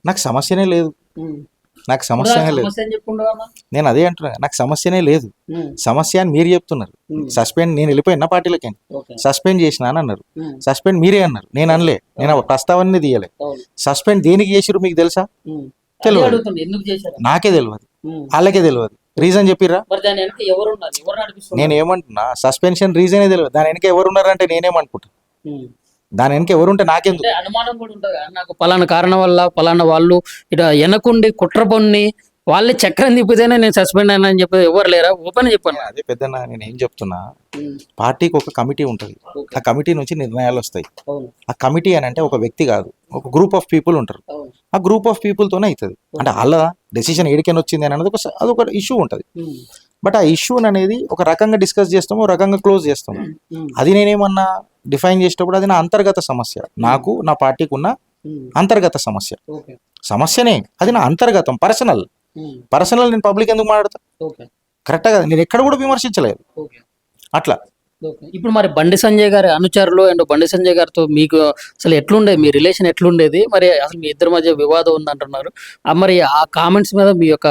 నాకు సమస్యనే లేదు. ఉమ్. నాకు ఇప్పుడు ఆ సమస్యనే లేదు. సమస్య అని చెప్పుకుంటూ అన్న. నేను అదే అంటున్నా, నాకు సమస్యనే లేదు. ఉమ్. సమస్య అని మీరు చెప్తున్నారు. ఉమ్. సస్పెండ్ నేను వెళ్ళిపోయినా పార్టీలకి, ఓకే. సస్పెండ్ చేసిన అని అన్నారు. ఉమ్. సస్పెండ్ మీరే అన్నారు, నేను అనలే. నేను ఆ ప్రస్తావన తీయలే. అవును. సస్పెండ్ దేనికి చేసిరు మీకు తెలుసా? ఉమ్. అదే తెలియదు. అడుగుతుంది, ఎందుకు చేశారు? నాకే తెలియదు, ఉమ్. వాళ్ళకే తెలియదు. రీజన్ చెప్పిర్రా? మరి దాని వెనక ఎవరు ఉన్నారు, ఎవరు నడిపిస్తున్నారు? నేను ఏమంటున్నా, సస్పెన్షన్ రీజనే తెలియదు. దాని వెనక ఎవరు ఉన్నారంటే నేనేమనుకుంటా, ఉమ్. దాని వెనక ఎవరుంటే నాకెందుకు? అంటే అనుమానం కూడా ఉంటుంది కదా, నాకు పలానా కారణం వల్ల పలానా వాళ్ళు ఇట వెనకుండి కుట్ర పన్ని వాళ్ళే చక్రం తిప్పితేనే నేను సస్పెండ్ అయినా అని చెప్పి ఎవరు లేరా? ఓపెన్ చెప్పాను. అదే పెద్దన్న, నేను ఏం చెప్తున్నా, పార్టీకి ఒక కమిటీ ఉంటుంది. ఆ కమిటీ నుంచి నిర్ణయాలు వస్తాయి. ఆ కమిటీ అని అంటే ఒక వ్యక్తి కాదు, ఒక గ్రూప్ ఆఫ్ పీపుల్ ఉంటారు. ఆ గ్రూప్ ఆఫ్ పీపుల్తోనే అవుతుంది. అంటే వాళ్ళ డెసిషన్ ఏడికైనా వచ్చింది అని అనేది అదొక ఇష్యూ ఉంటుంది. బట్ ఆ ఇష్యూ అనేది ఒక రకంగా డిస్కస్ చేస్తాము, ఒక రకంగా క్లోజ్ చేస్తాము. అది నేనేమన్నా డిఫైన్ చేసేటప్పుడు అది నా అంతర్గత సమస్య, నాకు నా పార్టీకి ఉన్న అంతర్గత సమస్య. సమస్యనే అది, నా అంతర్గతం, పర్సనల్. నేను పబ్లిక్ ఎందుకు మాట్లాడతా? కరెక్టా కదా? నేను ఎక్కడ కూడా విమర్శించలేదు అట్లా. ఇప్పుడు మరి బండి సంజయ్ గారి అనుచరులు అండ్ బండి సంజయ్ గారితో మీకు అసలు ఎట్లుండేది, మీ రిలేషన్ ఎట్లుండేది? మరి అసలు మీ ఇద్దరి మధ్య వివాదం ఉందంటున్నారు. మరి ఆ కామెంట్స్ మీద మీ యొక్క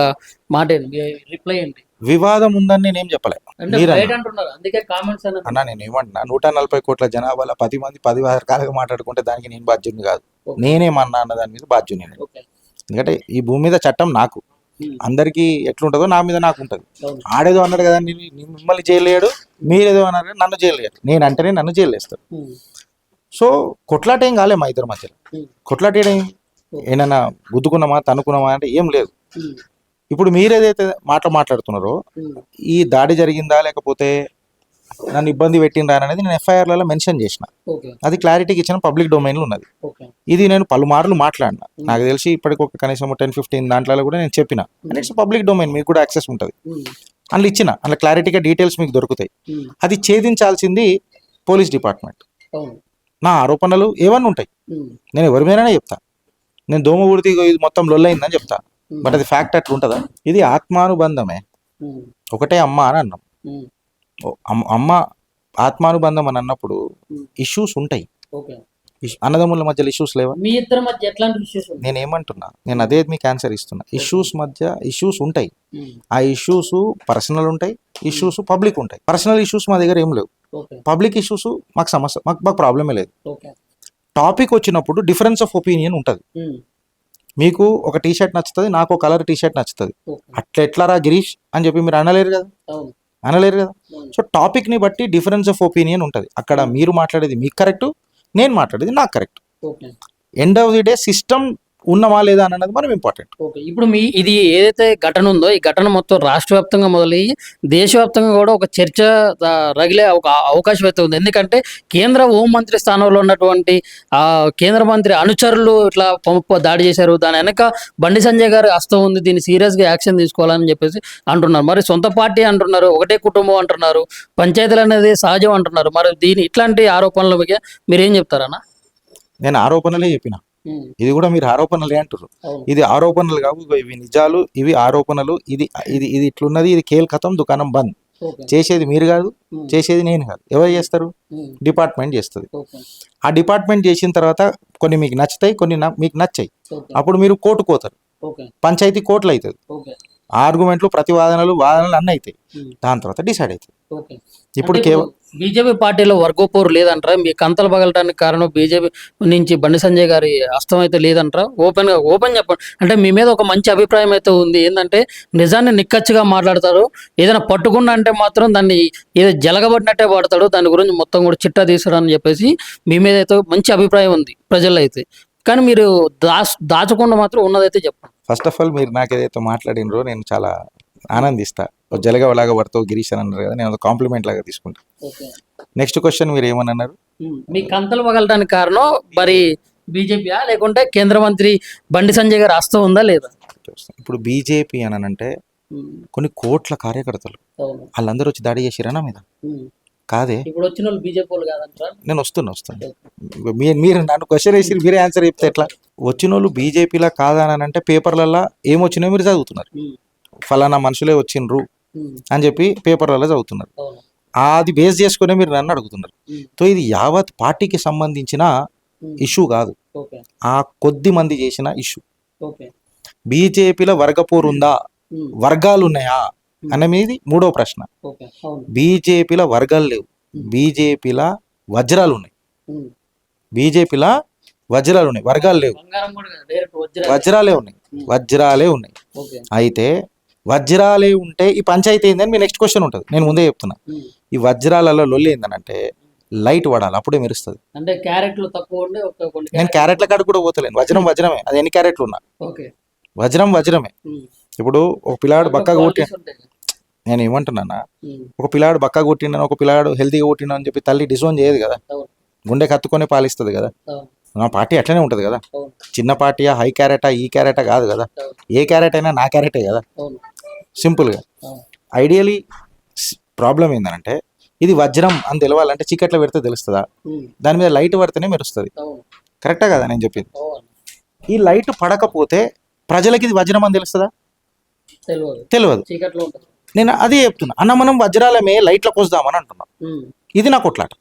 మాట ఏంటి, మీ రిప్లై ఏంటి? వివాదం ఉందని నేనేం చెప్పలే, మీరు అంటున్నారు, అందుకే కామెంట్స్ అన్నా. నేను ఏమంటున్నా, 140 కోట్ల జనాభాలో 10 మంది 10 రకాలుగా మాట్లాడుకుంటే దానికి నేను బాధ్యుని కాదు. నేనేమన్నా అన్న దాని మీద బాధ్యుని. ఎందుకంటే ఈ భూమి మీద చట్టం నాకు, అందరికీ ఎట్లుంటుందో నా మీద నాకు ఉంటుంది. ఆడేదో అన్నాడు కదా, మిమ్మల్ని జైలు వేయడు, మీరేదో అన్నారు నన్ను జైలు వేయరు, నేను అంటేనే నన్ను జైలు వేస్తారు. సో కొట్లాట ఏం కాలే మా ఇద్దరి మధ్యలో. కొట్లాట ఏమైనా గుద్దుకున్నామా, తన్నుకున్నామా అంటే ఏం లేదు. ఇప్పుడు మీరేదైతే మాట్లాడుతున్నారో, ఈ దాడి జరిగిందా లేకపోతే నన్ను ఇబ్బంది పెట్టిందా అనేది నేను ఎఫ్ఐఆర్లలో మెన్షన్ చేసిన, అది క్లారిటీకి ఇచ్చిన పబ్లిక్ డొమైన్లో ఉన్నది. ఇది నేను పలుమార్లు మాట్లాడిన, నాకు తెలిసి ఇప్పటికి ఒక కనీసం 10-15 దాంట్లో కూడా నేను చెప్పిన. అండ్ ఇట్స్ పబ్లిక్ డొమైన్, మీకు కూడా యాక్సెస్ ఉంటుంది. అందులో ఇచ్చిన, అందులో క్లారిటీగా డీటెయిల్స్ మీకు దొరుకుతాయి. అది ఛేదించాల్సింది పోలీస్ డిపార్ట్మెంట్. నా ఆరోపణలు ఏమన్నా ఉంటాయి, నేను ఎవరి మీదనే చెప్తా. నేను దోమ ఊడితే ఇది మొత్తం లొల్లైందని చెప్తా, బట్ అది ఫ్యాక్ట్ అట్లా ఉంటుందా? ఇది ఆత్మానుబంధమే, ఒకటే అమ్మ అని అన్నాం. అమ్మ ఆత్మానుబంధం అని అన్నప్పుడు ఇష్యూస్ ఉంటాయి. అన్నదమ్ముల మధ్యలో ఇష్యూస్ లేవా? మీ ఇద్దరి మధ్య ఎట్లాంటి ఇష్యూస్? నేను ఏమంటున్నా, నేను అదే మీకు ఆన్సర్ ఇస్తున్నా. ఇష్యూస్ ఉంటాయి. ఆ ఇష్యూస్ పర్సనల్ ఉంటాయి, ఇష్యూస్ పబ్లిక్ ఉంటాయి. పర్సనల్ ఇష్యూస్ మా దగ్గర ఏం లేవు, పబ్లిక్ ఇష్యూస్ మాకు సమస్య, మాకు ప్రాబ్లమే లేదు. టాపిక్ వచ్చినప్పుడు డిఫరెన్స్ ఆఫ్ ఒపీనియన్ ఉంటుంది. మీకు ఒక టీ షర్ట్ నచ్చుతుంది, నాకు ఒక కలర్ టీ షర్ట్ నచ్చుతుంది. అట్లా ఎట్లారా గిరీష్ అని చెప్పి మీరు అనలేరు కదా. సో టాపిక్ని బట్టి డిఫరెన్స్ ఆఫ్ ఒపీనియన్ ఉంటుంది. అక్కడ మీరు మాట్లాడేది మీకు కరెక్ట్, నేను మాట్లాడేది నాకు correct. End of the day system ఉన్నవా లేదా అన్నది మనం ఇంపార్టెంట్. ఇప్పుడు ఇది ఏదైతే ఘటన ఉందో, ఈ ఘటన మొత్తం రాష్ట్ర వ్యాప్తంగా మొదలయ్యి దేశవ్యాప్తంగా కూడా ఒక చర్చ రగిలే ఒక అవకాశం అయితే ఉంది. ఎందుకంటే కేంద్ర హోంమంత్రి స్థానంలో ఉన్నటువంటి కేంద్ర మంత్రి అనుచరులు ఇట్లా దాడి చేశారు, దాని వెనక బండి సంజయ్ గారు హస్తం ఉంది, దీన్ని సీరియస్గా యాక్షన్ తీసుకోవాలని చెప్పేసి అంటున్నారు. మరి సొంత పార్టీ అంటున్నారు, ఒకటే కుటుంబం అంటున్నారు, పంచాయతీలు అనేది సహజం అంటున్నారు. మరి ఇట్లాంటి ఆరోపణల మీద మీరేం చెప్తారన్నా? నేను ఆరోపణలే చెప్పిన, ఇది కూడా మీరు ఆరోపణలే అంటారు. ఇది ఆరోపణలు కావు, ఇవి నిజాలు, ఇవి ఆరోపణలు. ఇది ఇది ఇది ఇట్లున్నది, ఇది కేల్కతం, దుకాణం బంద్. చేసేది మీరు కాదు, చేసేది నేను కాదు. ఎవరు చేస్తారు? డిపార్ట్మెంట్ చేస్తుంది. ఆ డిపార్ట్మెంట్ చేసిన తర్వాత కొన్ని మీకు నచ్చుతాయి, కొన్ని మీకు నచ్చాయి. అప్పుడు మీరు కోర్టుకు పోతారు, పంచాయతీ కోర్టులు అవుతుంది. ఆర్గ్యుమెంట్లు, ప్రతివాదనలు, వాదనలు అన్నీ అవుతాయి. దాని తర్వాత డిసైడ్ అవుతుంది. ఇప్పుడు బీజేపీ పార్టీలో వర్గోపోరు లేదంటారా? మీ కంతలు పగలటానికి కారణం బీజేపీ నుంచి బండి సంజయ్ గారి హస్తం అయితే లేదంటారా? ఓపెన్ చెప్పండి. అంటే మీ మీద ఒక మంచి అభిప్రాయం అయితే ఉంది, ఏంటంటే నిజాన్ని నిక్కచ్చిగా మాట్లాడతారు, ఏదైనా పట్టుకున్నా అంటే మాత్రం దాన్ని ఏదో జలగబడినట్టే పడతాడు, దాని గురించి మొత్తం కూడా చిట్టా తీసుకురాని చెప్పేసి మీ మీద అయితే మంచి అభిప్రాయం ఉంది ప్రజల్లో అయితే. కానీ మీరు దాచకుండా మాత్రం ఉన్నదైతే చెప్పండి. ఫస్ట్ ఆఫ్ ఆల్ మీరు నాకు ఏదైతే మాట్లాడినరో నేను చాలా ఆనందిస్తా. జలగలాగా పడతావు గిరీష్ అని అన్నారు కదా, నేను ఒక కాంప్లిమెంట్ లాగా తీసుకుంటా. నెక్స్ట్ క్వశ్చన్ మీరు ఏమని అన్నారు? మీ కంతలు పగలడానికి కారణం మరి బీజేపీ లేకుంటే కేంద్ర మంత్రి బండి సంజయ్ గారు హస్తం ఉందా లేదా? ఇప్పుడు బీజేపీ అని అంటే కొన్ని కోట్ల కార్యకర్తలు, వాళ్ళందరూ వచ్చి దాడి చేసిరనా మీద కాదే. ఇప్పుడు వచ్చిన వాళ్ళు బీజేపీ వాళ్ళు కాదంటారా? నేను వస్తున్నా. మీరు నన్ను క్వశ్చన్ వేసి మీరే ఆన్సర్ చెప్తే ఎట్లా? వచ్చిన వాళ్ళు బీజేపీలా కాదని అంటే పేపర్లలో ఏమొచ్చినాయో మీరు చదువుతున్నారు. ఫలానా మనుషులే వచ్చిండ్రు అని చెప్పి పేపర్లలో చదువుతున్నారు. అది బేస్ చేసుకునే మీరు నన్ను అడుగుతున్నారు. సో ఇది యావత్ పార్టీకి సంబంధించిన ఇష్యూ కాదు, ఆ కొద్ది మంది చేసిన ఇష్యూ. ఓకే. బీజేపీలో వర్గపోరు ఉందా, వర్గాలు ఉన్నాయా అనేది మూడో ప్రశ్న. ఓకే. అవును. బీజేపీలో వర్గాలు లేవు, బీజేపీలో వజ్రాలు ఉన్నాయి. బీజేపీలో వజ్రాలు ఉన్నాయి, వర్గాలు లేవు. బంగారం కూడా కాదు, డైరెక్ట్ వజ్రాలు. వజ్రాలే ఉన్నాయి, వజ్రాలే ఉన్నాయి. ఓకే. అయితే వజ్రాలే ఉంటే ఈ పంచాయతీ ఏందని మీ నెక్స్ట్ క్వశ్చన్ ఉంటుంది. నేను ముందే చెప్తున్నా, ఈ వజ్రాలలో లొల్లి ఏందనంటే లైట్ పడాలి, అప్పుడే మెరుస్తుంది. అంటే క్యారెట్లు తక్కువ ఉండి ఒక కొన్ని నేను క్యారెట్ల కాడికి కూడా పోతలేను. వజ్రం వజ్రమే, అది ఎన్ని క్యారెట్లు ఉన్నా ఓకే. వజ్రం వజ్రమే. ఇప్పుడు ఒక పిల్లాడు బక్కగా కొట్టి, నేను ఏమంటున్నా, ఒక పిల్లాడు బక్కగా కొట్టిండని, ఒక పిల్లాడు హెల్తీగా కొట్టిండని చెప్పి తల్లి డిసోన్ చేయదు కదా, గుండె కత్తుకొని పాలిస్తుంది కదా. నా పార్టీ అట్లనే ఉంటుంది కదా, చిన్న పార్టీయా, హై క్యారెటా, ఈ క్యారెటా కాదు కదా, ఏ క్యారెట్ అయినా నా క్యారెటే కదా, సింపుల్గా. ఐడియలీ ప్రాబ్లం ఏంటంటే ఇది వజ్రం అని తెలవాలంటే చీకట్లో పెడితే తెలుస్తుందా, దాని మీద లైట్ పడితేనే మెరుస్తుంది. కరెక్టా కదా నేను చెప్పింది? ఈ లైట్ పడకపోతే ప్రజలకి ఇది వజ్రం అని తెలుస్తుందా? తెలియదు. నేను అదే చెప్తున్నా అన్న, మనం వజ్రాలమే లైట్లకు వస్తామని అంటున్నాం. ఇది నా కొట్లాట.